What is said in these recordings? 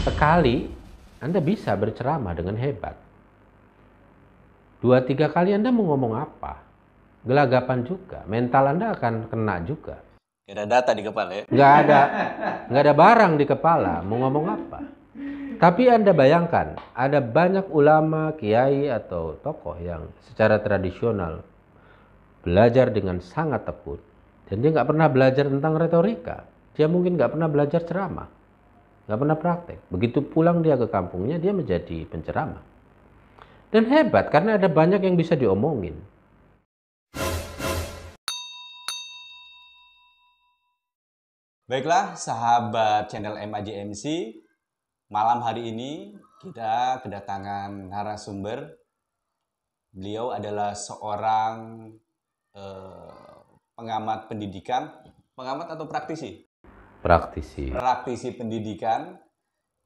Sekali Anda bisa berceramah dengan hebat. 2-3 kali Anda mau ngomong apa? Gelagapan juga. Mental Anda akan kena juga. Gak ada data di kepala ya? Nggak ada barang di kepala. Mau ngomong apa? Tapi Anda bayangkan, ada banyak ulama, kiai, atau tokoh yang secara tradisional belajar dengan sangat tekun. Dan dia nggak pernah belajar tentang retorika. Dia mungkin nggak pernah belajar ceramah. Nggak pernah praktek. Begitu pulang dia ke kampungnya, dia menjadi penceramah. Dan hebat karena ada banyak yang bisa diomongin. Baiklah, sahabat channel MAJMC, malam hari ini kita kedatangan narasumber. Beliau adalah seorang pengamat pendidikan, pengamat atau praktisi? Praktisi pendidikan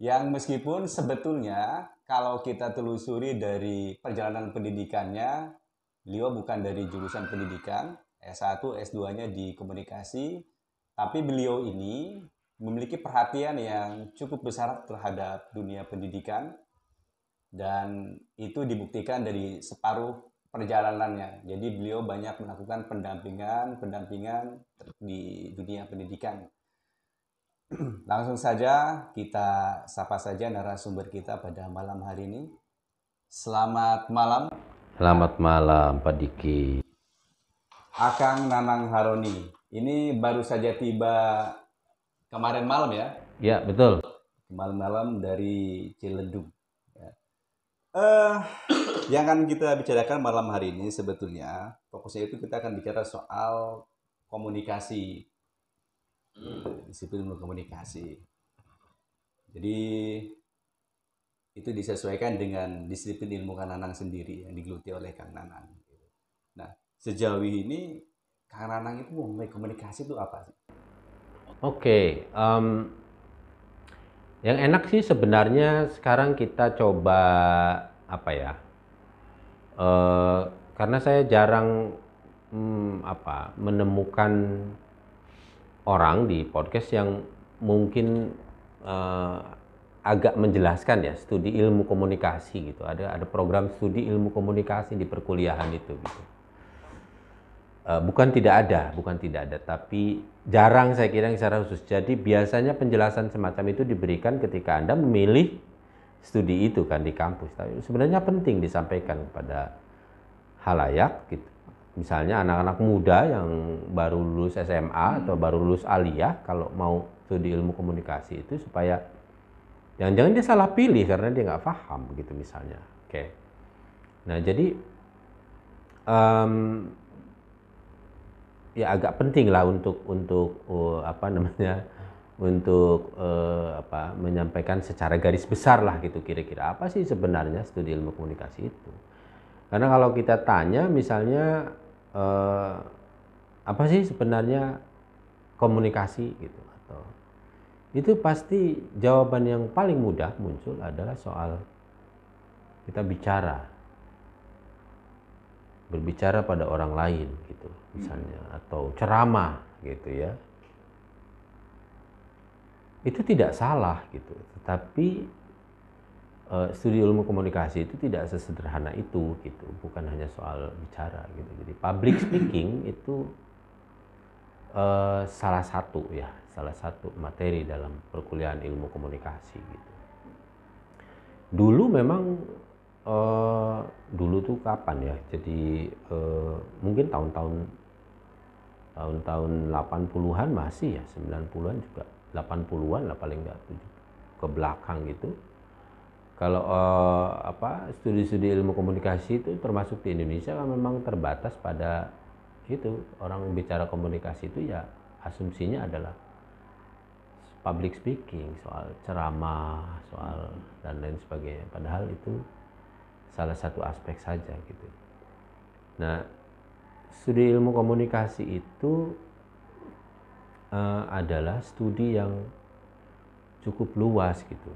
yang meskipun sebetulnya kalau kita telusuri dari perjalanan pendidikannya, beliau bukan dari jurusan pendidikan, S1, S2-nya di komunikasi, tapi beliau ini memiliki perhatian yang cukup besar terhadap dunia pendidikan dan itu dibuktikan dari separuh perjalanannya. Jadi beliau banyak melakukan pendampingan di dunia pendidikan. Langsung saja kita sapa saja narasumber kita pada malam hari ini. Selamat malam. Selamat malam Pak Diki. Akang Nanang Haroni. Ini baru saja tiba kemarin malam ya? Ya, betul. Kemarin malam dari Ciledug. Ya. Yang akan kita bicarakan malam hari ini sebetulnya fokusnya itu kita akan bicara soal komunikasi, disiplin komunikasi. Jadi itu disesuaikan dengan disiplin ilmu Kang Nanang sendiri yang digeluti oleh Kang Nanang. Nah, sejauh ini Kang Nanang itu memulai komunikasi itu apa sih? Oke, yang enak sih sebenarnya sekarang kita coba apa ya? Karena saya jarang menemukan orang di podcast yang mungkin agak menjelaskan ya studi ilmu komunikasi gitu. Ada program studi ilmu komunikasi di perkuliahan itu gitu. Bukan tidak ada, tapi jarang saya kira yang secara khusus. Jadi biasanya penjelasan semacam itu diberikan ketika Anda memilih studi itu kan di kampus. Tapi sebenarnya penting disampaikan kepada halayak gitu. Misalnya anak-anak muda yang baru lulus SMA atau baru lulus aliyah kalau mau studi ilmu komunikasi itu supaya jangan-jangan dia salah pilih karena dia nggak paham gitu misalnya. Oke. Nah jadi ya agak penting lah untuk menyampaikan secara garis besar lah gitu kira-kira apa sih sebenarnya studi ilmu komunikasi itu. Karena kalau kita tanya misalnya apa sih sebenarnya komunikasi gitu atau itu pasti jawaban yang paling mudah muncul adalah soal kita berbicara pada orang lain gitu misalnya atau ceramah gitu ya. Itu tidak salah gitu, tetapi studi ilmu komunikasi itu tidak sesederhana itu gitu, bukan hanya soal bicara gitu. Jadi public speaking itu salah satu materi dalam perkuliahan ilmu komunikasi gitu. Dulu memang dulu tuh kapan ya? Jadi mungkin tahun-tahun 80-an masih ya, 90-an juga, 80-an lah paling enggak ke belakang gitu. Kalau studi-studi ilmu komunikasi itu termasuk di Indonesia kan memang terbatas pada itu, orang bicara komunikasi itu ya asumsinya adalah public speaking, soal ceramah, soal dan lain sebagainya. Padahal itu salah satu aspek saja gitu. Nah, studi ilmu komunikasi itu adalah studi yang cukup luas gitu.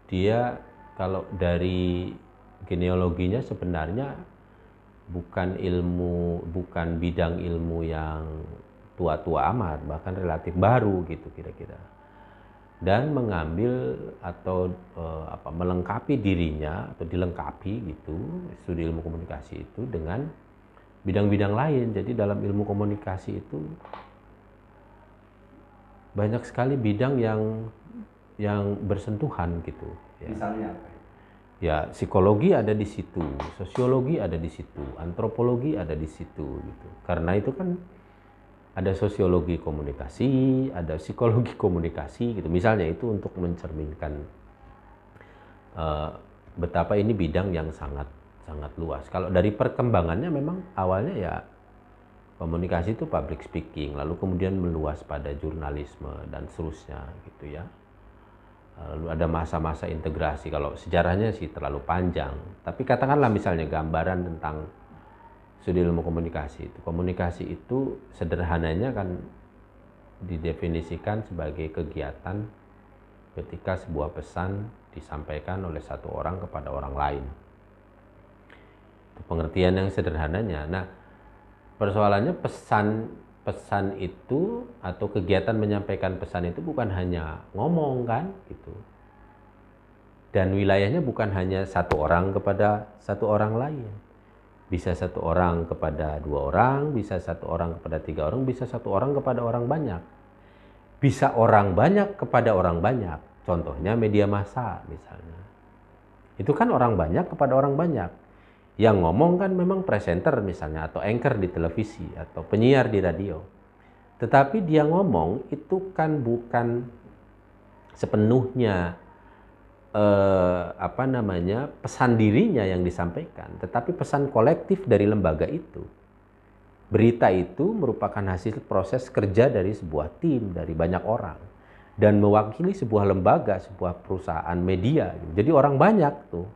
Dia kalau dari genealoginya sebenarnya bukan bidang ilmu yang tua-tua amat, bahkan relatif baru gitu kira-kira. dan mengambil atau melengkapi dirinya atau dilengkapi gitu studi ilmu komunikasi itu dengan bidang-bidang lain. Jadi dalam ilmu komunikasi itu banyak sekali bidang yang bersentuhan gitu. Ya. Misalnya apa? Ya, psikologi ada di situ, sosiologi ada di situ, antropologi ada di situ gitu. Karena itu kan ada sosiologi komunikasi, ada psikologi komunikasi gitu. Misalnya itu untuk mencerminkan betapa ini bidang yang sangat luas. Kalau dari perkembangannya memang awalnya ya komunikasi itu public speaking, lalu kemudian meluas pada jurnalisme dan seterusnya gitu ya. Lalu ada masa-masa integrasi. Kalau sejarahnya sih terlalu panjang, tapi katakanlah misalnya gambaran tentang studi ilmu komunikasi itu. Komunikasi itu sederhananya kan didefinisikan sebagai kegiatan ketika sebuah pesan disampaikan oleh satu orang kepada orang lain. Itu pengertian yang sederhananya. Nah, persoalannya pesan itu atau kegiatan menyampaikan pesan itu bukan hanya ngomong kan gitu. Dan wilayahnya bukan hanya satu orang kepada satu orang lain. Bisa satu orang kepada dua orang, bisa satu orang kepada tiga orang, bisa satu orang kepada orang banyak. Bisa orang banyak kepada orang banyak. Contohnya media massa misalnya. Itu kan orang banyak kepada orang banyak. Yang ngomong kan memang presenter misalnya, atau anchor di televisi, atau penyiar di radio. Tetapi dia ngomong itu kan bukan sepenuhnya pesan dirinya yang disampaikan, tetapi pesan kolektif dari lembaga itu. Berita itu merupakan hasil proses kerja dari sebuah tim, dari banyak orang, dan mewakili sebuah lembaga, sebuah perusahaan media. Jadi orang banyak tuh,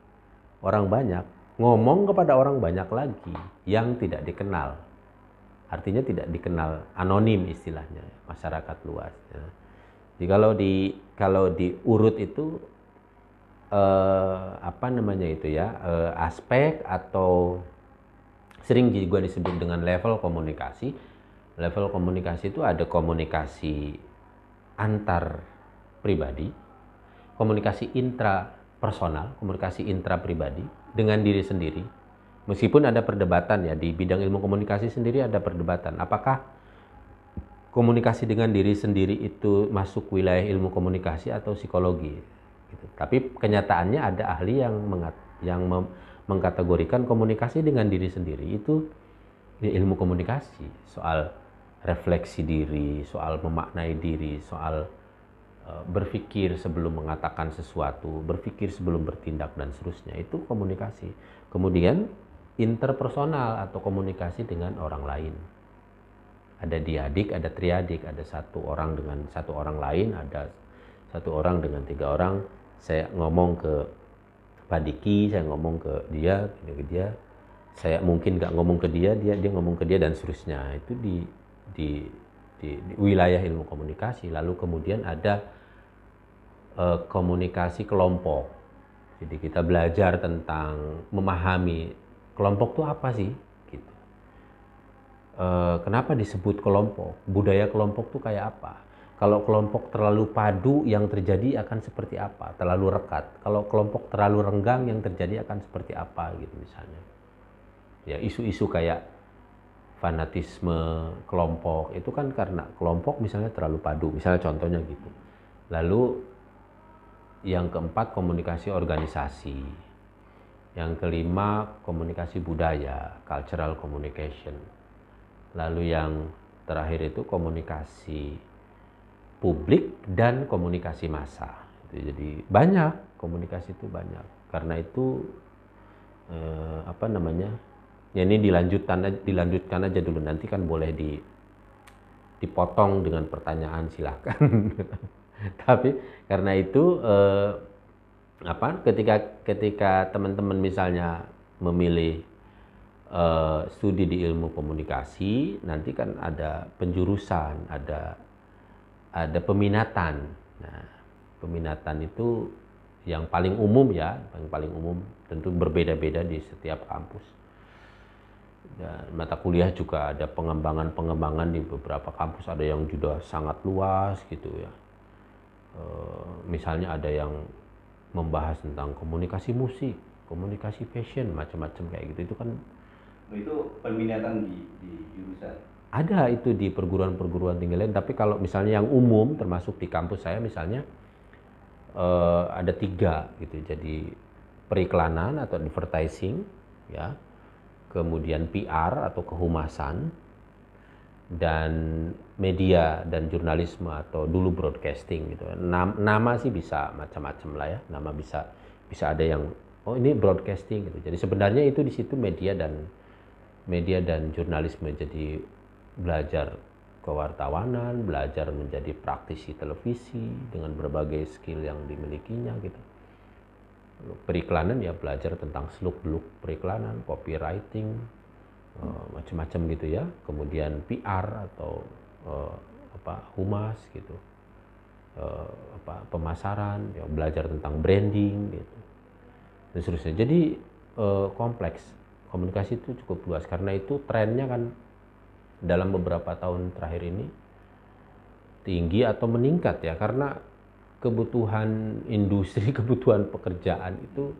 orang banyak ngomong kepada orang banyak lagi yang tidak dikenal. Artinya tidak dikenal, anonim istilahnya, masyarakat luas. Jadi kalau diurut itu aspek atau sering juga disebut dengan level komunikasi. Level komunikasi itu ada komunikasi antar pribadi, komunikasi intrapersonal, komunikasi intra pribadi dengan diri sendiri. Meskipun ada perdebatan ya di bidang ilmu komunikasi sendiri, ada perdebatan apakah komunikasi dengan diri sendiri itu masuk wilayah ilmu komunikasi atau psikologi. Gitu. Tapi kenyataannya ada ahli yang mengkategorikan komunikasi dengan diri sendiri itu ilmu komunikasi, soal refleksi diri, soal memaknai diri, soal berpikir sebelum mengatakan sesuatu, berpikir sebelum bertindak dan seterusnya, itu komunikasi. Kemudian interpersonal atau komunikasi dengan orang lain. Ada diadik, ada triadik, ada satu orang dengan satu orang lain, ada satu orang dengan tiga orang. Saya ngomong ke Pak Diki, saya ngomong ke dia, saya mungkin nggak ngomong ke dia, dia ngomong ke dia dan seterusnya. Itu di wilayah ilmu komunikasi. Lalu kemudian ada komunikasi kelompok. Jadi kita belajar tentang memahami kelompok itu apa sih, gitu. Kenapa disebut kelompok? Budaya kelompok itu kayak apa? Kalau kelompok terlalu padu, yang terjadi akan seperti apa? Terlalu rekat. Kalau kelompok terlalu renggang, yang terjadi akan seperti apa gitu misalnya. Ya, isu-isu kayak fanatisme kelompok itu kan karena kelompok misalnya terlalu padu, misalnya contohnya gitu. Lalu yang keempat komunikasi organisasi. Yang kelima komunikasi budaya, cultural communication. Lalu yang terakhir itu komunikasi publik dan komunikasi massa. Jadi banyak, komunikasi itu banyak. Karena itu ya ini dilanjutkan aja dulu, nanti kan boleh dipotong dengan pertanyaan, silahkan. Tapi karena itu ketika teman-teman misalnya memilih studi di ilmu komunikasi, nanti kan ada penjurusan, ada peminatan. Nah, peminatan itu yang paling umum ya, yang paling umum, tentu berbeda-beda di setiap kampus. Dan mata kuliah juga ada pengembangan di beberapa kampus, ada yang juga sangat luas gitu ya. Misalnya ada yang membahas tentang komunikasi musik, komunikasi fashion, macam-macam kayak gitu. Itu kan itu peminatan di jurusan. Ada itu di perguruan-perguruan tinggi lain, tapi kalau misalnya yang umum termasuk di kampus saya misalnya ada 3 gitu. Jadi periklanan atau advertising, ya, kemudian PR atau kehumasan, dan media dan jurnalisme atau dulu broadcasting gitu. Nama sih bisa macam-macam lah ya. Nama bisa ada yang oh ini broadcasting gitu. Jadi sebenarnya itu di situ media dan jurnalisme. Jadi belajar kewartawanan, belajar menjadi praktisi televisi dengan berbagai skill yang dimilikinya gitu. Periklanan ya belajar tentang seluk-beluk periklanan, copywriting, macam-macam gitu ya. Kemudian PR atau humas gitu, pemasaran, ya, belajar tentang branding gitu dan seterusnya. Jadi kompleks. Komunikasi itu cukup luas, karena itu trennya kan dalam beberapa tahun terakhir ini tinggi atau meningkat ya, karena kebutuhan industri, kebutuhan pekerjaan itu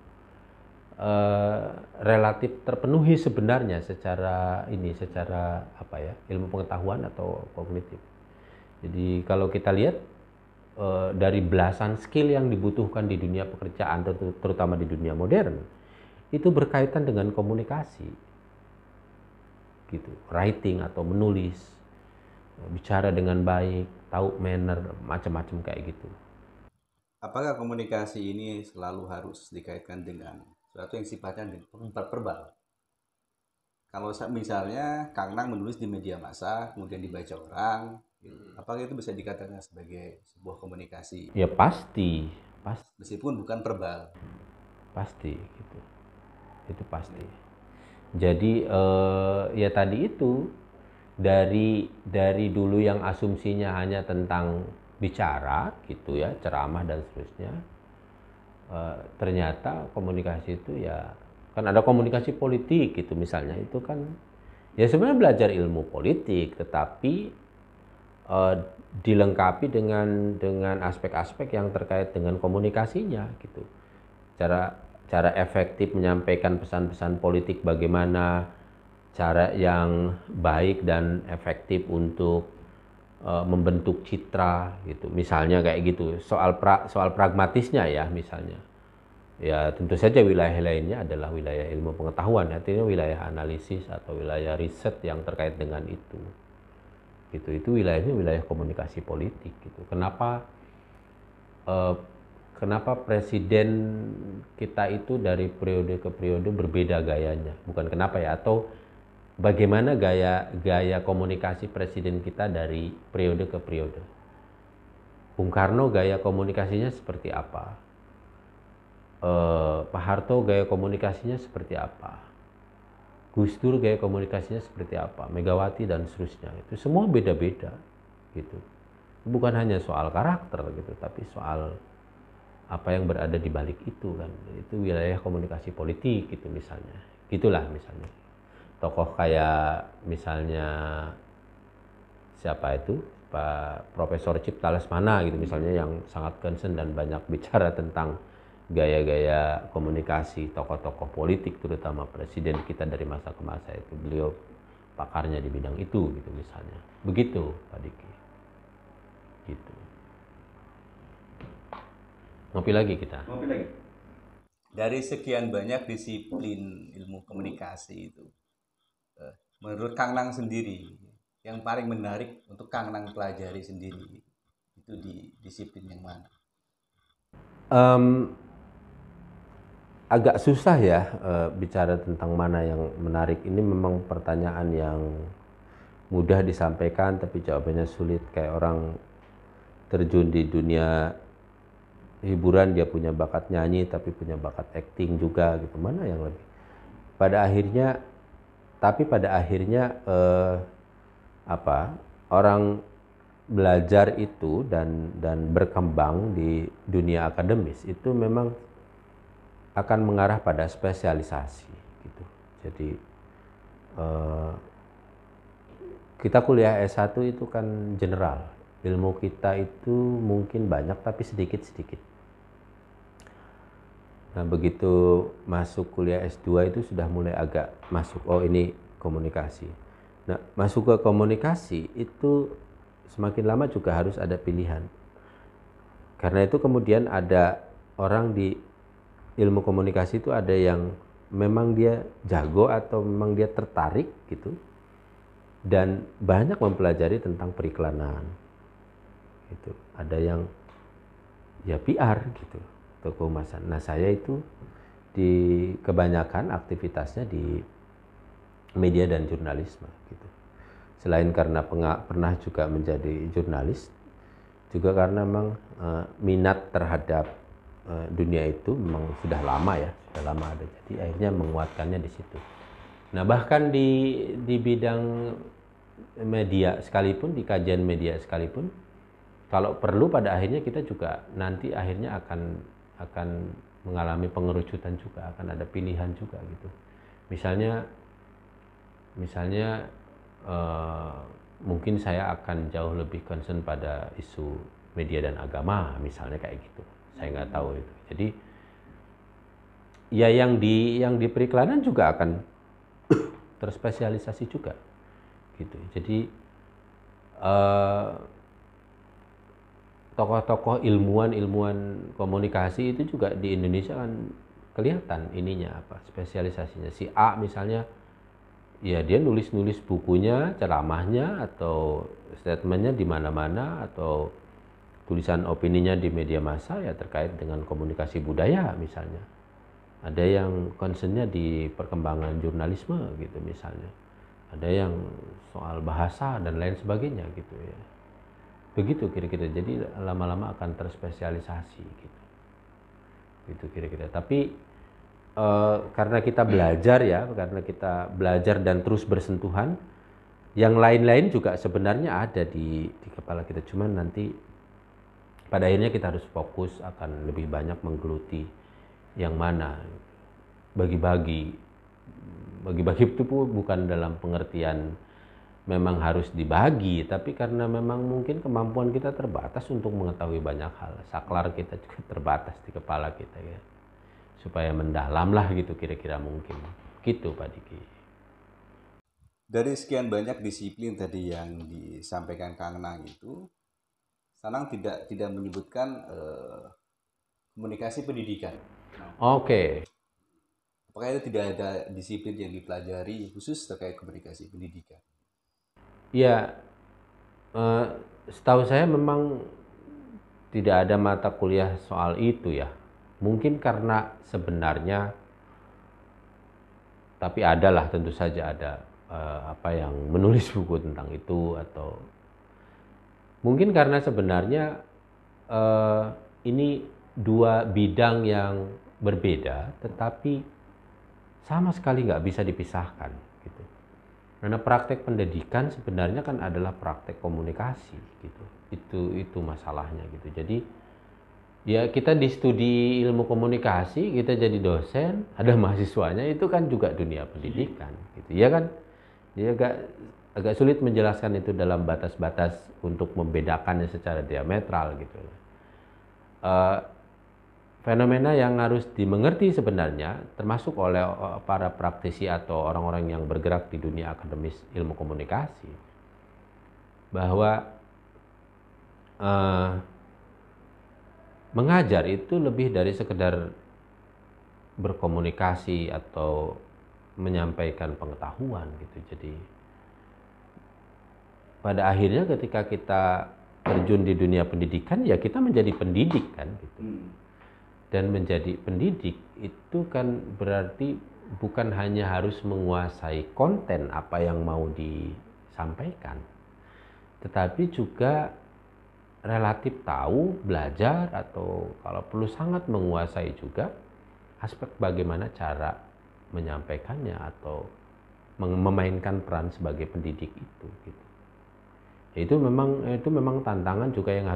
relatif terpenuhi sebenarnya secara ilmu pengetahuan atau kognitif. Jadi kalau kita lihat dari belasan skill yang dibutuhkan di dunia pekerjaan, terutama di dunia modern, itu berkaitan dengan komunikasi, gitu, writing atau menulis, bicara dengan baik, tahu manner, macam-macam kayak gitu. Apakah komunikasi ini selalu harus dikaitkan dengan sesuatu yang sifatnya verbal? Kalau misalnya Kang Nang menulis di media massa, kemudian dibaca orang, apakah itu bisa dikatakan sebagai sebuah komunikasi? Ya pasti. Meskipun bukan verbal. Pasti gitu. Itu pasti. Jadi ya tadi itu dari dulu yang asumsinya hanya tentang bicara gitu ya, ceramah dan seterusnya. Ternyata komunikasi itu ya kan ada komunikasi politik gitu misalnya, itu kan ya sebenarnya belajar ilmu politik, tetapi dilengkapi dengan aspek-aspek yang terkait dengan komunikasinya gitu. Cara efektif menyampaikan pesan-pesan politik, bagaimana cara yang baik dan efektif untuk membentuk citra gitu. Misalnya kayak gitu. Soal pragmatisnya ya misalnya. Ya tentu saja wilayah lainnya adalah wilayah ilmu pengetahuan, artinya wilayah analisis atau wilayah riset yang terkait dengan itu. Gitu. Itu wilayahnya wilayah komunikasi politik gitu. Kenapa presiden kita itu dari periode ke periode berbeda gayanya? Bukan kenapa ya, atau bagaimana gaya komunikasi presiden kita dari periode ke periode? Bung Karno gaya komunikasinya seperti apa? Pak Harto gaya komunikasinya seperti apa? Gus Dur gaya komunikasinya seperti apa? Megawati dan seterusnya. Itu semua beda-beda gitu. Bukan hanya soal karakter gitu, tapi soal apa yang berada di balik itu kan. Itu wilayah komunikasi politik gitu misalnya. Gitulah misalnya. Tokoh kayak misalnya siapa itu? Pak Profesor Cipta Lesmana gitu misalnya, yang sangat concern dan banyak bicara tentang gaya-gaya komunikasi tokoh-tokoh politik, terutama presiden kita dari masa ke masa. Itu beliau pakarnya di bidang itu gitu misalnya. Begitu Pak Diki. Gitu. Ngopi lagi kita. Ngopi lagi. Dari sekian banyak disiplin ilmu komunikasi itu, menurut Kang Nang sendiri, yang paling menarik untuk Kang Nang pelajari sendiri itu di disiplin yang mana? Agak susah ya bicara tentang mana yang menarik. Ini memang pertanyaan yang mudah disampaikan tapi jawabannya sulit. Kayak orang terjun di dunia hiburan, dia punya bakat nyanyi tapi punya bakat acting juga gitu. Mana yang lebih? Pada akhirnya orang belajar itu dan berkembang di dunia akademis itu memang akan mengarah pada spesialisasi gitu. Jadi kita kuliah S1 itu kan general, Ilmu kita itu mungkin banyak tapi sedikit-sedikit. Nah, begitu masuk kuliah S2 itu sudah mulai agak masuk, oh ini komunikasi. Nah, masuk ke komunikasi itu semakin lama juga harus ada pilihan. Karena itu kemudian ada orang di ilmu komunikasi itu ada yang memang dia jago atau memang dia tertarik gitu. Dan banyak mempelajari tentang periklanan. Gitu. Ada yang ya PR gitu, atau kehumasan. Nah, saya itu di kebanyakan aktivitasnya di media dan jurnalisme gitu. Selain karena pernah juga menjadi jurnalis, juga karena memang minat terhadap dunia itu memang sudah lama ya, sudah lama ada. Jadi akhirnya menguatkannya di situ. Nah, bahkan di bidang media sekalipun, di kajian media sekalipun, kalau perlu pada akhirnya kita juga nanti akhirnya akan mengalami pengerucutan juga, akan ada pilihan juga gitu. Misalnya mungkin saya akan jauh lebih concern pada isu media dan agama misalnya kayak gitu. Saya nggak tahu itu. Jadi ya yang di periklanan juga akan terspesialisasi juga gitu. Jadi tokoh-tokoh ilmuwan komunikasi itu juga di Indonesia kan kelihatan ininya apa spesialisasinya. Si A misalnya ya dia nulis bukunya, ceramahnya atau statementnya di mana-mana atau tulisan opininya di media massa ya terkait dengan komunikasi budaya misalnya. Ada yang concernnya di perkembangan jurnalisme gitu misalnya. Ada yang soal bahasa dan lain sebagainya gitu ya. Begitu kira-kira, jadi lama-lama akan terspesialisasi gitu. Gitu kira-kira. Tapi karena kita belajar dan terus bersentuhan, yang lain-lain juga sebenarnya ada di kepala kita. Cuman nanti pada akhirnya kita harus fokus akan lebih banyak menggeluti yang mana. Bagi-bagi itu bukan dalam pengertian memang harus dibagi, tapi karena memang mungkin kemampuan kita terbatas untuk mengetahui banyak hal. Saklar kita juga terbatas di kepala kita ya. Supaya mendalam lah gitu kira-kira mungkin. Gitu Pak Diki. Dari sekian banyak disiplin tadi yang disampaikan Kang Nang itu, Sanang tidak menyebutkan komunikasi pendidikan. Oke. Apakah itu tidak ada disiplin yang dipelajari khusus terkait komunikasi pendidikan? Ya, setahu saya memang tidak ada mata kuliah soal itu ya. Mungkin karena sebenarnya, tapi adalah tentu saja ada apa yang menulis buku tentang itu atau mungkin karena sebenarnya ini dua bidang yang berbeda, tetapi sama sekali nggak bisa dipisahkan gitu. Karena praktek pendidikan sebenarnya kan adalah praktek komunikasi gitu. Itu masalahnya gitu. Jadi ya kita di studi ilmu komunikasi, kita jadi dosen, ada mahasiswanya, itu kan juga dunia pendidikan gitu. Ya kan? Jadi agak sulit menjelaskan itu dalam batas-batas untuk membedakannya secara diametral gitu. Fenomena yang harus dimengerti sebenarnya termasuk oleh para praktisi atau orang-orang yang bergerak di dunia akademis ilmu komunikasi bahwa mengajar itu lebih dari sekedar berkomunikasi atau menyampaikan pengetahuan gitu. Jadi pada akhirnya ketika kita terjun di dunia pendidikan ya kita menjadi pendidik kan gitu. Dan menjadi pendidik itu kan berarti bukan hanya harus menguasai konten apa yang mau disampaikan, tetapi juga relatif tahu, belajar, atau kalau perlu sangat menguasai juga aspek bagaimana cara menyampaikannya atau memainkan peran sebagai pendidik itu. Gitu. Itu memang tantangan juga yang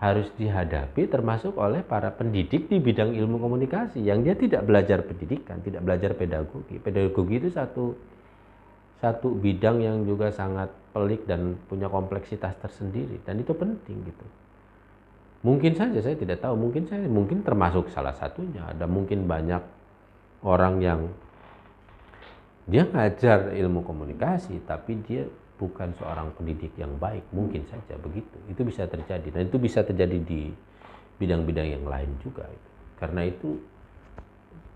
harus dihadapi termasuk oleh para pendidik di bidang ilmu komunikasi yang dia tidak belajar pendidikan, tidak belajar pedagogi. Pedagogi itu satu bidang yang juga sangat pelik dan punya kompleksitas tersendiri, dan itu penting gitu. Mungkin saja, saya tidak tahu, mungkin termasuk salah satunya. Ada mungkin banyak orang yang dia ngajar ilmu komunikasi tapi dia bukan seorang pendidik yang baik, mungkin saja begitu. Itu bisa terjadi, dan itu bisa terjadi di bidang-bidang yang lain juga. Karena itu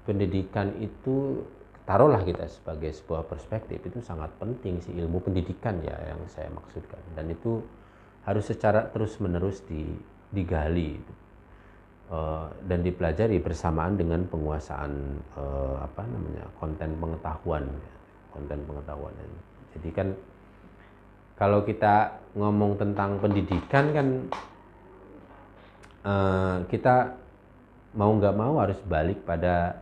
pendidikan itu, taruhlah kita sebagai sebuah perspektif, itu sangat penting sih, ilmu pendidikan ya yang saya maksudkan. Dan itu harus secara terus-menerus digali dan dipelajari bersamaan dengan penguasaan konten pengetahuan. Jadi kan kalau kita ngomong tentang pendidikan kan kita mau nggak mau harus balik pada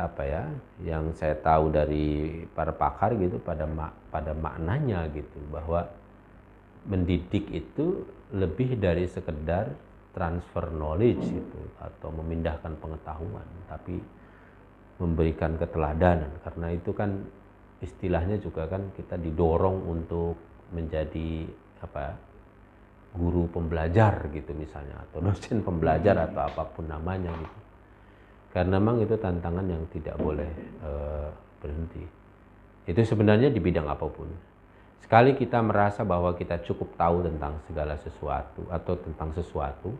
apa ya, yang saya tahu dari para pakar gitu, pada maknanya gitu, bahwa mendidik itu lebih dari sekedar transfer knowledge gitu, atau memindahkan pengetahuan, tapi memberikan keteladanan. Karena itu kan istilahnya juga kan kita didorong untuk menjadi guru pembelajar gitu misalnya, atau dosen pembelajar atau apapun namanya gitu. Karena memang itu tantangan yang tidak boleh berhenti. Itu sebenarnya di bidang apapun. Sekali kita merasa bahwa kita cukup tahu tentang segala sesuatu atau tentang sesuatu,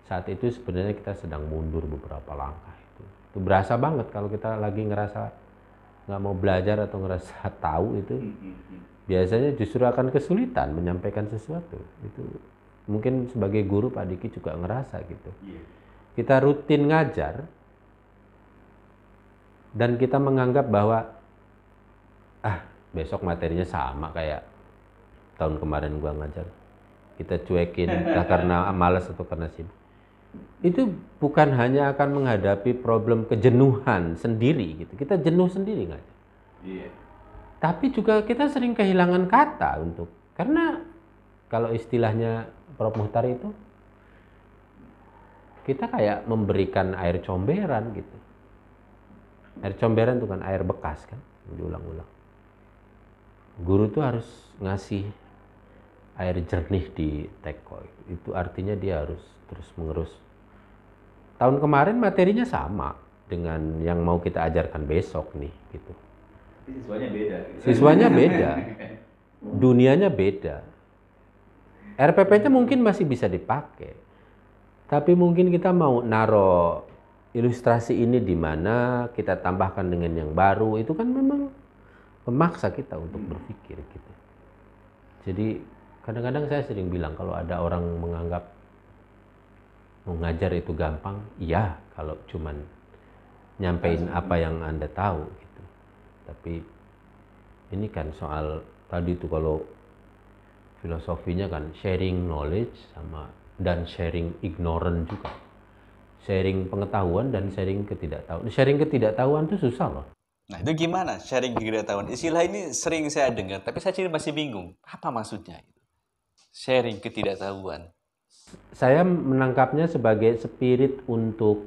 saat itu sebenarnya kita sedang mundur beberapa langkah. Itu berasa banget kalau kita lagi ngerasa nggak mau belajar atau ngerasa tahu, itu biasanya justru akan kesulitan menyampaikan sesuatu. Itu mungkin sebagai guru Pak Diki juga ngerasa gitu. Kita rutin ngajar dan kita menganggap bahwa besok materinya sama kayak tahun kemarin gua ngajar. Kita cuekin entah karena malas atau karena sibuk. Itu bukan hanya akan menghadapi problem kejenuhan sendiri gitu. Kita jenuh sendiri ngajar. Tapi juga kita sering kehilangan kata karena kalau istilahnya Prof Muhtar itu, kita kayak memberikan air comberan gitu. Air comberan itu kan air bekas kan, diulang-ulang. Guru tuh harus ngasih air jernih di teko. Itu artinya dia harus terus menerus. Tahun kemarin materinya sama dengan yang mau kita ajarkan besok nih gitu. Siswanya beda. Siswanya beda. Dunianya beda. RPP-nya mungkin masih bisa dipakai. Tapi mungkin kita mau naro ilustrasi ini di mana kita tambahkan dengan yang baru, itu kan memang memaksa kita untuk berpikir gitu. Jadi kadang-kadang saya sering bilang kalau ada orang menganggap mengajar itu gampang, iya kalau cuman nyampein apa yang Anda tahu gitu. Tapi ini kan soal tadi itu, kalau filosofinya kan sharing knowledge dan sharing ignorance juga. Sharing pengetahuan dan sharing ketidaktahuan. Sharing ketidaktahuan itu susah loh. Nah, itu gimana sharing ketidaktahuan? Istilah ini sering saya dengar, tapi saya masih bingung. Apa maksudnya itu? Sharing ketidaktahuan. Saya menangkapnya sebagai spirit untuk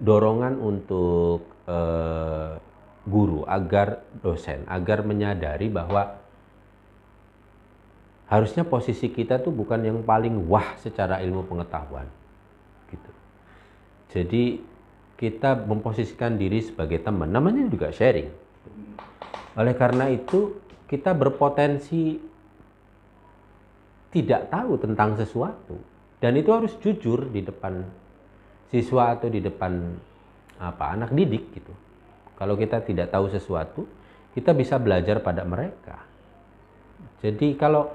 dorongan untuk guru, dosen agar menyadari bahwa harusnya posisi kita tuh bukan yang paling wah secara ilmu pengetahuan gitu. Jadi kita memposisikan diri sebagai teman, namanya juga sharing. Oleh karena itu kita berpotensi tidak tahu tentang sesuatu, dan itu harus jujur di depan siswa atau di depan anak didik gitu. Kalau kita tidak tahu sesuatu, kita bisa belajar pada mereka. Jadi kalau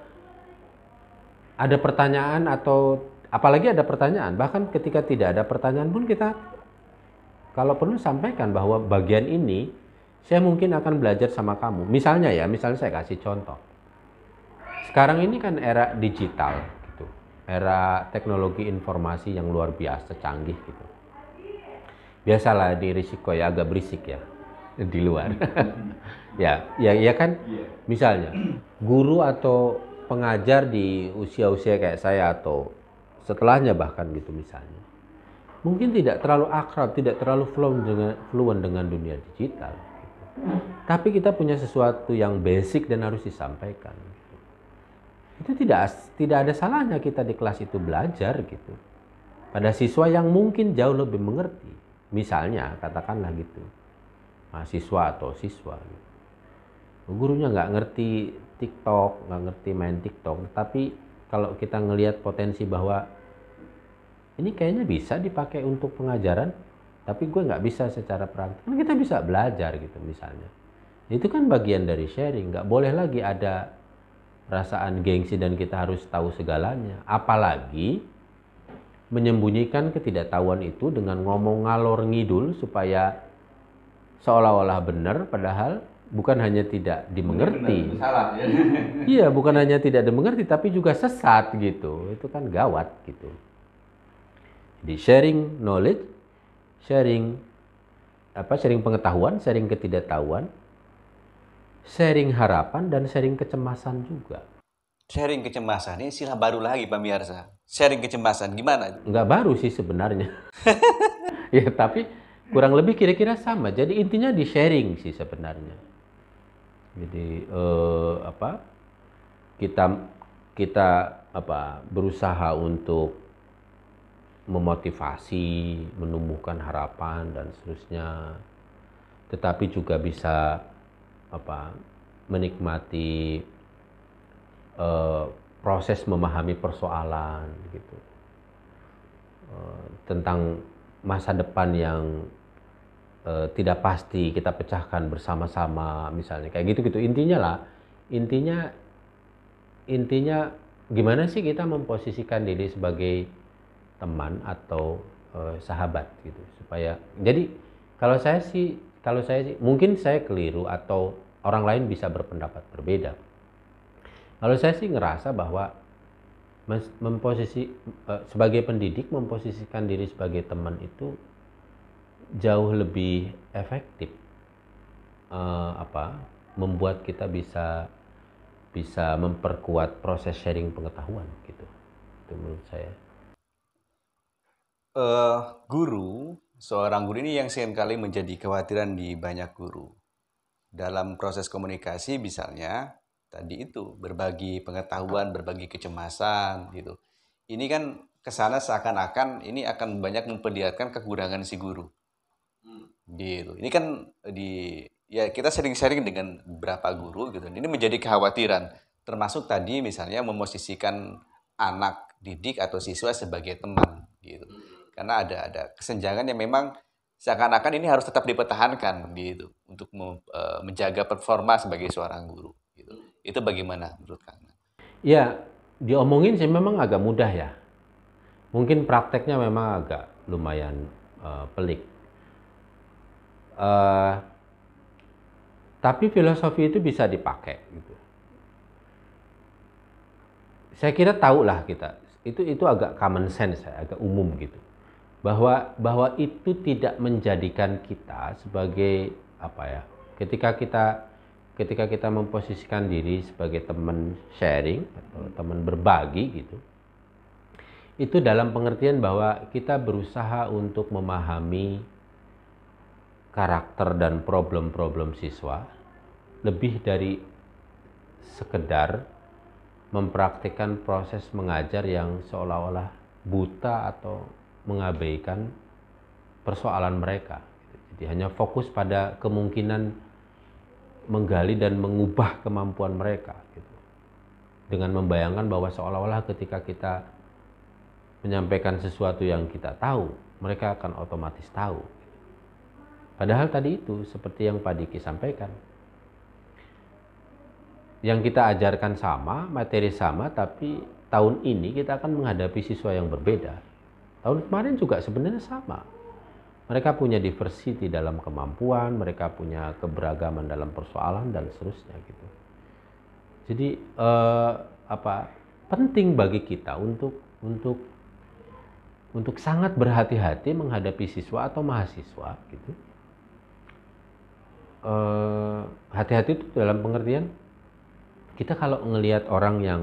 ada pertanyaan atau apalagi ada pertanyaan, bahkan ketika tidak ada pertanyaan pun kita kalau perlu sampaikan bahwa bagian ini saya mungkin akan belajar sama kamu. Misalnya saya kasih contoh. Sekarang ini kan era digital gitu. Era teknologi informasi yang luar biasa canggih gitu. Biasalah di risiko ya agak berisik ya di luar. ya kan? Misalnya guru atau pengajar di usia-usia kayak saya atau setelahnya bahkan gitu misalnya, mungkin tidak terlalu akrab, tidak terlalu fluent dengan dunia digital gitu. Tapi kita punya sesuatu yang basic dan harus disampaikan. Itu tidak ada salahnya kita di kelas itu belajar gitu. Pada siswa yang mungkin jauh lebih mengerti. Misalnya katakanlah gitu, mahasiswa atau siswa. Gurunya nggak ngerti TikTok, nggak ngerti main TikTok. Tapi kalau kita ngelihat potensi bahwa ini kayaknya bisa dipakai untuk pengajaran, tapi gue nggak bisa secara praktik, kan kita bisa belajar gitu misalnya. Itu kan bagian dari sharing. Nggak boleh lagi ada perasaan gengsi dan kita harus tahu segalanya. Apalagi menyembunyikan ketidaktahuan itu dengan ngomong ngalor ngidul supaya seolah-olah benar, padahal bukan hanya tidak dimengerti. Benar, salah ya. Iya, bukan hanya tidak dimengerti tapi juga sesat gitu. Itu kan gawat gitu. Jadi sharing knowledge, sharing pengetahuan, sharing ketidaktahuan, sharing harapan, dan sharing kecemasan juga. Sharing kecemasan ini istilah baru lagi pemirsa. Sharing kecemasan gimana itu? Nggak baru sih sebenarnya. Ya tapi kurang lebih kira-kira sama. Jadi intinya di sharing sih sebenarnya. Jadi kita berusaha untuk memotivasi, menumbuhkan harapan dan seterusnya. Tetapi juga bisa menikmati proses memahami persoalan gitu, tentang masa depan yang tidak pasti kita pecahkan bersama-sama misalnya kayak gitu. Intinya gimana sih kita memposisikan diri sebagai teman atau sahabat gitu, supaya jadi kalau saya sih mungkin saya keliru atau orang lain bisa berpendapat berbeda. Kalau saya sih ngerasa bahwa sebagai pendidik memposisikan diri sebagai teman itu jauh lebih efektif, membuat kita bisa memperkuat proses sharing pengetahuan gitu. Itu menurut saya. Seorang guru ini yang seringkali menjadi kekhawatiran di banyak guru dalam proses komunikasi, misalnya tadi itu berbagi pengetahuan, berbagi kecemasan gitu. Ini kan kesana seakan-akan ini akan banyak memperlihatkan kekurangan si guru. Gitu. Ini kan kita sering sharing dengan beberapa guru gitu. Ini menjadi kekhawatiran, termasuk tadi misalnya memosisikan anak didik atau siswa sebagai teman gitu. Karena ada kesenjangan yang memang seakan-akan ini harus tetap dipertahankan gitu untuk menjaga performa sebagai seorang guru gitu. Itu bagaimana menurut Kang? Ya, diomongin sih memang agak mudah ya. Mungkin prakteknya memang agak lumayan pelik. Tapi filosofi itu bisa dipakai gitu. Saya kira tahulah kita. Itu agak common sense, agak umum gitu. Bahwa itu tidak menjadikan kita sebagai ketika kita memposisikan diri sebagai teman sharing atau teman berbagi gitu, itu dalam pengertian bahwa kita berusaha untuk memahami karakter dan problem-problem siswa lebih dari sekedar mempraktikkan proses mengajar yang seolah-olah buta atau mengabaikan persoalan mereka. Jadi hanya fokus pada kemungkinan menggali dan mengubah kemampuan mereka gitu. Dengan membayangkan bahwa seolah-olah ketika kita menyampaikan sesuatu yang kita tahu, mereka akan otomatis tahu. Padahal tadi itu seperti yang Pak Diki sampaikan, yang kita ajarkan sama, materi sama, tapi tahun ini kita akan menghadapi siswa yang berbeda. Tahun kemarin juga sebenarnya sama. Mereka punya diversity dalam kemampuan, mereka punya keberagaman dalam persoalan dan seterusnya gitu. Jadi penting bagi kita untuk sangat berhati-hati menghadapi siswa atau mahasiswa gitu. Hati-hati itu dalam pengertian kita kalau ngelihat orang yang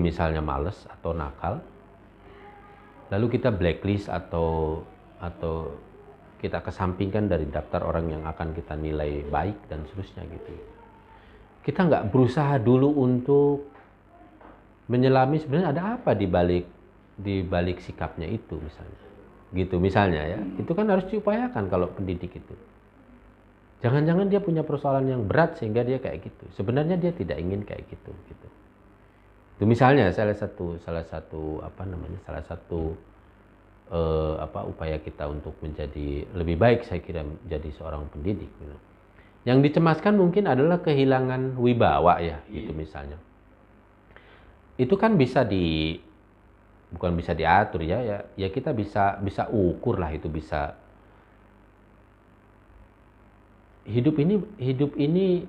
misalnya males atau nakal, lalu kita blacklist atau kita kesampingkan dari daftar orang yang akan kita nilai baik dan seterusnya gitu. Kita nggak berusaha dulu untuk menyelami sebenarnya ada apa di balik sikapnya itu misalnya. Gitu misalnya ya. Itu kan harus diupayakan kalau pendidik itu. Jangan-jangan dia punya persoalan yang berat sehingga dia kayak gitu. Sebenarnya dia tidak ingin kayak gitu gitu. Itu misalnya salah satu upaya kita untuk menjadi lebih baik, saya kira, menjadi seorang pendidik gitu. Yang dicemaskan mungkin adalah kehilangan wibawa ya, gitu misalnya. Itu kan bukan bisa diatur ya kita bisa ukur lah, itu bisa. Hidup ini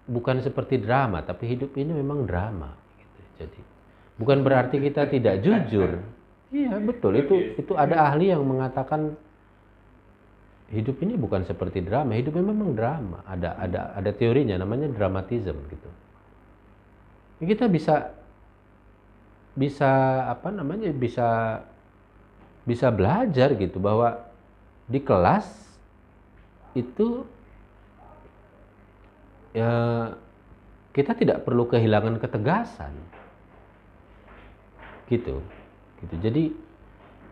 bukan seperti drama, tapi hidup ini memang drama gitu. Jadi bukan berarti kita tidak jujur. Iya, betul. Itu ada ahli yang mengatakan hidup ini bukan seperti drama. Hidup memang drama. Ada teorinya namanya dramatism gitu. Kita bisa belajar gitu bahwa di kelas itu ya kita tidak perlu kehilangan ketegasan. Gitu. Jadi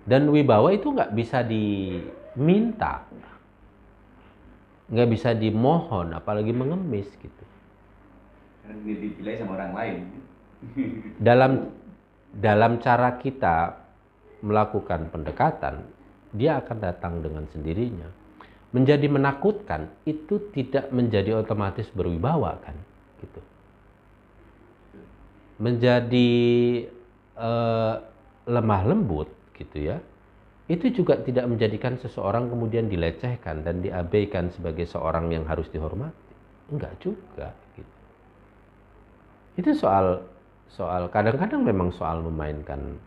dan wibawa itu nggak bisa diminta, nggak bisa dimohon, apalagi mengemis gitu. Karena dipilih sama orang lain. Dalam cara kita melakukan pendekatan, dia akan datang dengan sendirinya. Menjadi menakutkan itu tidak menjadi otomatis berwibawa kan, gitu. Menjadi lemah lembut gitu ya, itu juga tidak menjadikan seseorang kemudian dilecehkan dan diabaikan sebagai seorang yang harus dihormati. Enggak juga gitu. Itu soal kadang-kadang memang soal memainkan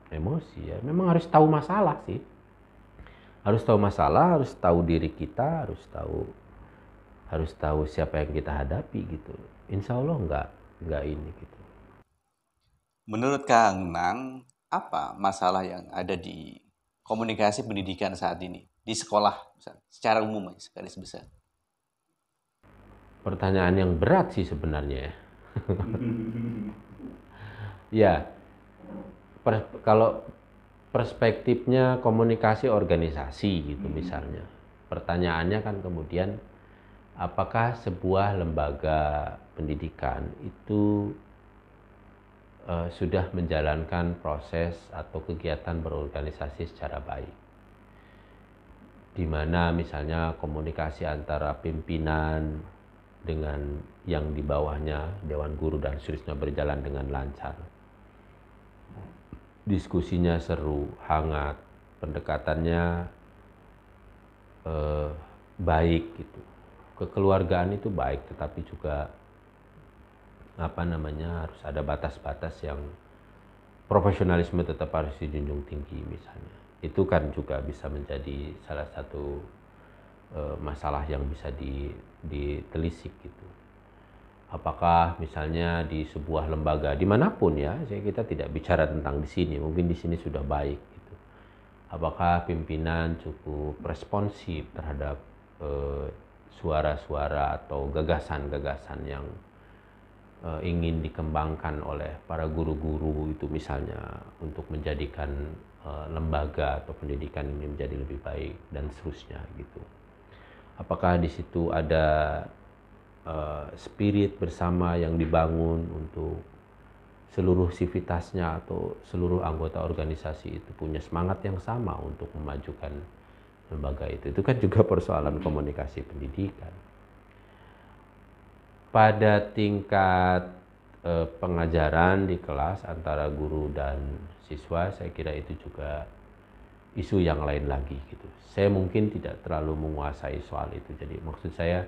emosi ya. Memang harus tahu masalah sih. Harus tahu masalah, harus tahu diri kita, harus tahu siapa yang kita hadapi gitu. Insya Allah enggak ini gitu. Menurut Kang Nang, apa masalah yang ada di komunikasi pendidikan saat ini di sekolah secara umum garis besar? Pertanyaan yang berat sih sebenarnya ya. Ya, kalau perspektifnya komunikasi organisasi gitu misalnya, pertanyaannya kan kemudian apakah sebuah lembaga pendidikan itu sudah menjalankan proses atau kegiatan berorganisasi secara baik, di mana misalnya komunikasi antara pimpinan dengan yang di bawahnya, dewan guru dan seterusnya berjalan dengan lancar, diskusinya seru, hangat, pendekatannya baik gitu, kekeluargaan itu baik, tetapi juga harus ada batas-batas yang profesionalisme tetap harus dijunjung tinggi misalnya. Itu kan juga bisa menjadi salah satu masalah yang bisa ditelisik gitu. Apakah misalnya di sebuah lembaga dimanapun ya, kita tidak bicara tentang di sini, mungkin di sini sudah baik gitu. Apakah pimpinan cukup responsif terhadap suara-suara atau gagasan-gagasan yang ingin dikembangkan oleh para guru-guru itu misalnya untuk menjadikan lembaga atau pendidikan ini menjadi lebih baik dan seterusnya gitu. Apakah di situ ada spirit bersama yang dibangun untuk seluruh sivitasnya atau seluruh anggota organisasi itu punya semangat yang sama untuk memajukan lembaga itu. Itu kan juga persoalan komunikasi pendidikan. Pada tingkat pengajaran di kelas antara guru dan siswa, saya kira itu juga isu yang lain lagi gitu. Saya mungkin tidak terlalu menguasai soal itu. Jadi maksud saya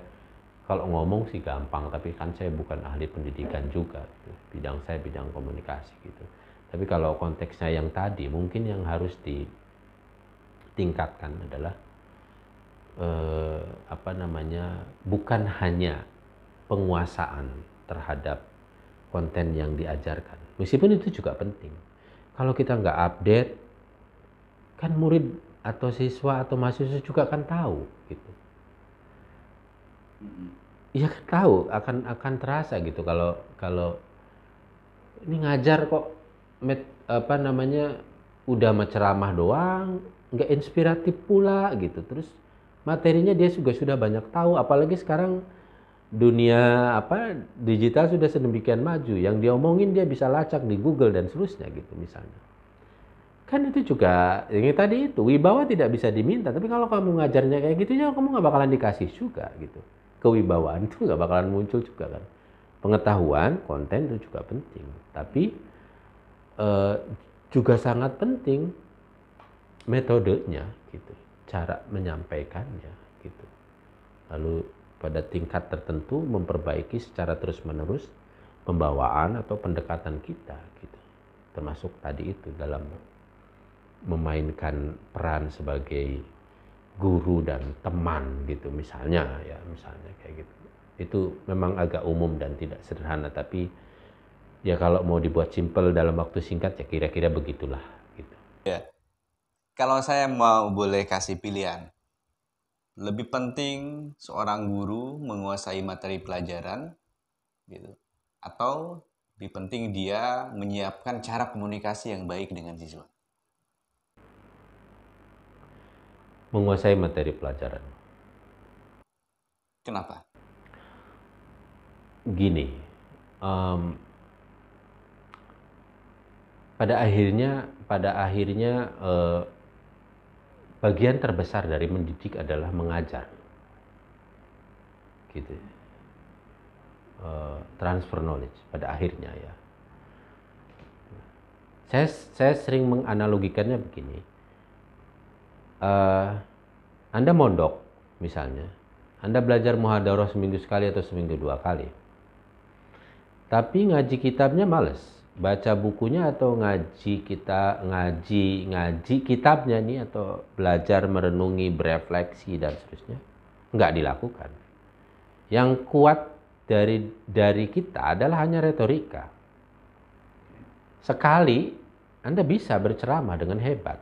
kalau ngomong sih gampang, tapi kan saya bukan ahli pendidikan juga gitu. Bidang saya bidang komunikasi gitu. Tapi kalau konteksnya yang tadi, mungkin yang harus ditingkatkan adalah bukan hanya penguasaan terhadap konten yang diajarkan. Meskipun itu juga penting. Kalau kita nggak update, kan murid atau siswa atau mahasiswa juga kan tahu gitu. Iya kan tahu, akan terasa gitu kalau ini ngajar kok udah ceramah doang, nggak inspiratif pula gitu. Terus materinya dia juga sudah banyak tahu, apalagi sekarang dunia digital sudah sedemikian maju, yang dia omongin dia bisa lacak di Google dan seterusnya gitu misalnya. Kan itu juga yang tadi itu, wibawa tidak bisa diminta, tapi kalau kamu ngajarnya kayak gitu ya kamu nggak bakalan dikasih juga gitu. Kewibawaan itu nggak bakalan muncul juga kan. Pengetahuan, konten itu juga penting, tapi juga sangat penting metodenya gitu, cara menyampaikannya gitu. Lalu pada tingkat tertentu memperbaiki secara terus-menerus pembawaan atau pendekatan kita gitu. Termasuk tadi itu dalam memainkan peran sebagai guru dan teman gitu misalnya kayak gitu. Itu memang agak umum dan tidak sederhana, tapi ya kalau mau dibuat simpel dalam waktu singkat ya kira-kira begitulah gitu. Ya. Kalau saya mau boleh kasih pilihan, lebih penting seorang guru menguasai materi pelajaran gitu, atau lebih penting dia menyiapkan cara komunikasi yang baik dengan siswa? Menguasai materi pelajaran. Kenapa? Gini, pada akhirnya bagian terbesar dari mendidik adalah mengajar, gitu. Transfer knowledge pada akhirnya ya. Saya sering menganalogikannya begini. Anda mondok misalnya, Anda belajar muhadharah seminggu sekali atau seminggu 2 kali. Tapi ngaji kitabnya males, baca bukunya atau ngaji kitabnya nih, atau belajar merenungi, berefleksi dan seterusnya, nggak dilakukan. Yang kuat dari kita adalah hanya retorika. Sekali Anda bisa berceramah dengan hebat,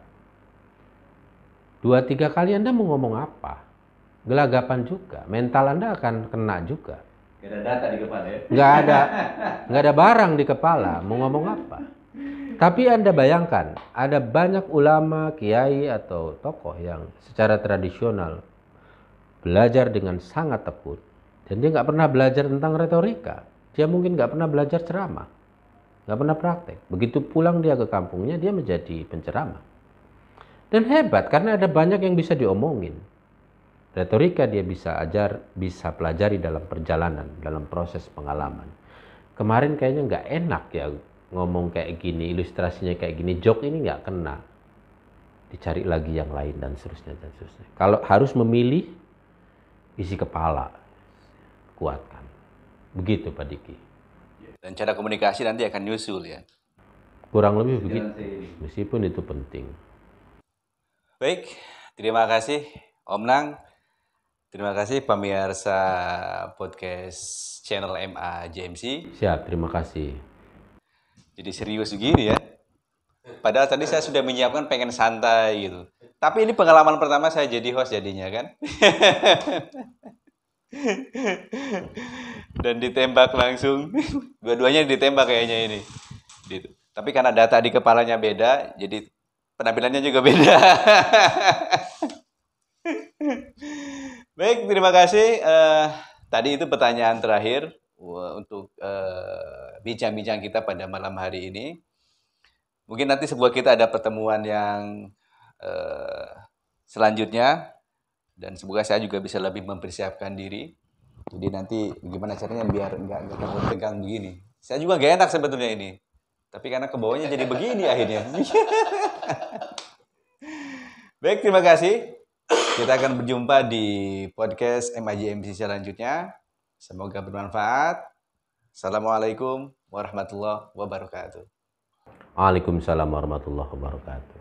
2-3 kali Anda mau ngomong apa, gelagapan juga, mental Anda akan kena juga. Gak ada data di kepala ya? Nggak ada barang di kepala, mau ngomong apa. Tapi Anda bayangkan, ada banyak ulama, kiai, atau tokoh yang secara tradisional belajar dengan sangat tekun. Dan dia nggak pernah belajar tentang retorika. Dia mungkin nggak pernah belajar ceramah. Nggak pernah praktek. Begitu pulang dia ke kampungnya, dia menjadi penceramah. Dan hebat, karena ada banyak yang bisa diomongin. Retorika dia bisa pelajari dalam perjalanan, dalam proses pengalaman. Kemarin kayaknya nggak enak ya ngomong kayak gini, ilustrasinya kayak gini, joke ini nggak kena. Dicari lagi yang lain dan seterusnya. Kalau harus memilih, isi kepala, kuatkan. Begitu Pak Diki. Dan cara komunikasi nanti akan nyusul ya? Kurang lebih begitu, meskipun itu penting. Baik, terima kasih Om Nang. Terima kasih pemirsa podcast channel MA JMC. Siap, terima kasih. Jadi serius begini ya. Padahal tadi saya sudah menyiapkan pengen santai gitu. Tapi ini pengalaman pertama saya jadi host jadinya kan. Dan ditembak langsung. Dua-duanya ditembak kayaknya ini. Gitu. Tapi karena data di kepalanya beda, jadi penampilannya juga beda. Baik, terima kasih. Tadi itu pertanyaan terakhir untuk bincang-bincang kita pada malam hari ini. Mungkin nanti sebuah kita ada pertemuan yang selanjutnya, dan semoga saya juga bisa lebih mempersiapkan diri. Jadi nanti gimana caranya biar nggak kamu tegang begini. Saya juga gak enak sebetulnya ini, tapi karena kebawahnya jadi begini akhirnya. Baik, terima kasih. Kita akan berjumpa di podcast MIJMC selanjutnya. Semoga bermanfaat. Assalamualaikum warahmatullahi wabarakatuh. Waalaikumsalam warahmatullahi wabarakatuh.